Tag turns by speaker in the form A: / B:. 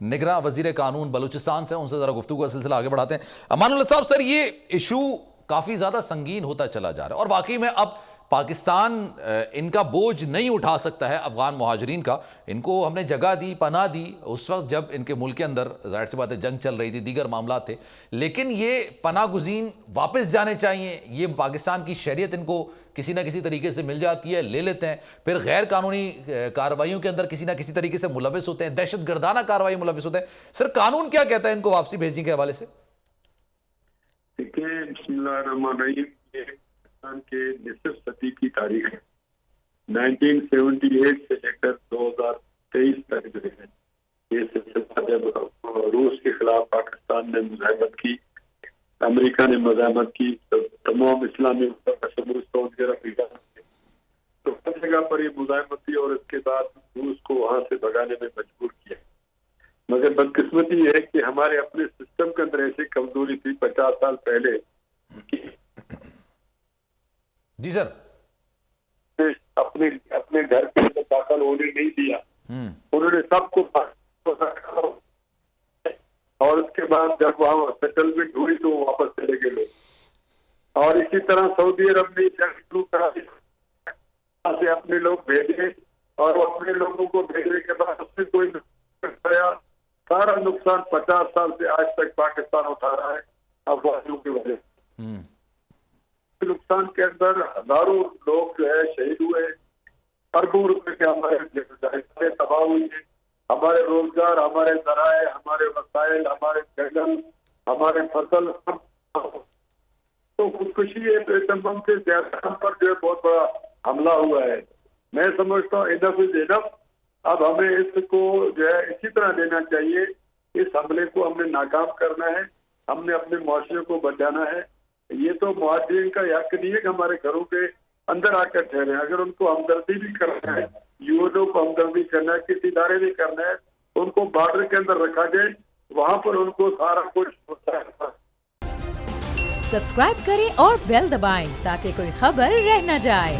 A: نگراں وزیر قانون بلوچستان سے، ان سے ذرا گفتگو کا سلسلہ آگے بڑھاتے ہیں۔ امان اللہ صاحب، سر یہ ایشو کافی زیادہ سنگین ہوتا چلا جا رہا ہے اور واقعی میں اب پاکستان ان کا بوجھ نہیں اٹھا سکتا ہے، افغان مہاجرین کا۔ ان کو ہم نے جگہ دی، پناہ دی اس وقت جب ان کے ملک کے اندر ظاہر سی بات ہے جنگ چل رہی تھی، دیگر معاملات تھے، لیکن یہ پناہ گزین واپس جانے چاہیے۔ یہ پاکستان کی شہریت ان کو کسی نہ کسی طریقے سے مل جاتی ہے، لے لیتے ہیں، پھر غیر قانونی کارروائیوں کے اندر کسی نہ کسی طریقے سے ملوث ہوتے ہیں، دہشت گردانہ کارروائی ملوث ہوتے ہیں۔ سر قانون کیا کہتا ہے ان کو واپسی بھیجنے کے حوالے سے؟
B: دیکھیں، بسم اللہ الرحمن الرحیم، یہ پاکستان کے نصف صدی کی تاریخ ہے۔ 1978 سے لے کر 2023 تک جو ہے یہ سلسلہ، جب روس کے خلاف پاکستان نے مزاحمت کی، امریکہ نے مزاحمت کی، تمام اسلامی سعودی عرب تو ہر جگہ پر یہ مزاحمت تھی اور اس کے بعد روس کو وہاں سے بھگانے میں مجبور کیا۔ مگر بدقسمتی یہ ہے کہ ہمارے اپنے سسٹم کے اندر ایسی کمزوری تھی 50 سال پہلے،
A: جی سر،
B: اپنے گھر کے اندر داخل ہونے نہیں دیا۔ انہوں نے سب کو اور اس کے بعد جب وہاں سیٹلمنٹ ہوئی تو واپس چلے گئے لوگ۔ اور اسی طرح سعودی عرب نے جنگ شروع کرا دی، سے اپنے لوگ بھیجے اور اپنے لوگوں کو بھیجنے کے بعد اس سے کوئی سارا نقصان 50 سال سے آج تک پاکستان اٹھا رہا ہے افواہوں کی وجہ سے۔ نقصان کے اندر ہزاروں لوگ جو ہے شہید ہوئے، اربوں روپے کے ہمارے تباہ ہوئی ہیں، ہمارے روزگار، ہمارے ذرائع، ہمارے وسائل، ہمارے جنگل، ہمارے فصل، تو خودکشی تمام سے زیادہ ہم پر جو ہے بہت بڑا حملہ ہوا ہے۔ میں سمجھتا ہوں انف از انف، اب ہمیں اس کو جو ہے اسی طرح لینا چاہیے۔ اس حملے کو ہم نے ناکام کرنا ہے، ہم نے اپنے معاشرے کو بچانا ہے۔ یہ تو مہاجرین کا حق نہیں ہے کہ ہمارے گھروں کے اندر آ کر ٹھہرے، اگر ان کو ہمدردی بھی کرنا ہے، یونوں کو ہمدردی کرنا ہے، کسی ادارے بھی کرنا ہے، ان کو بارڈر کے اندر رکھا جائے، وہاں پر ان کو سارا کچھ ہوتا ہے۔
C: سبسکرائب کریں اور بیل دبائیں تاکہ کوئی خبر رہ نہ جائے۔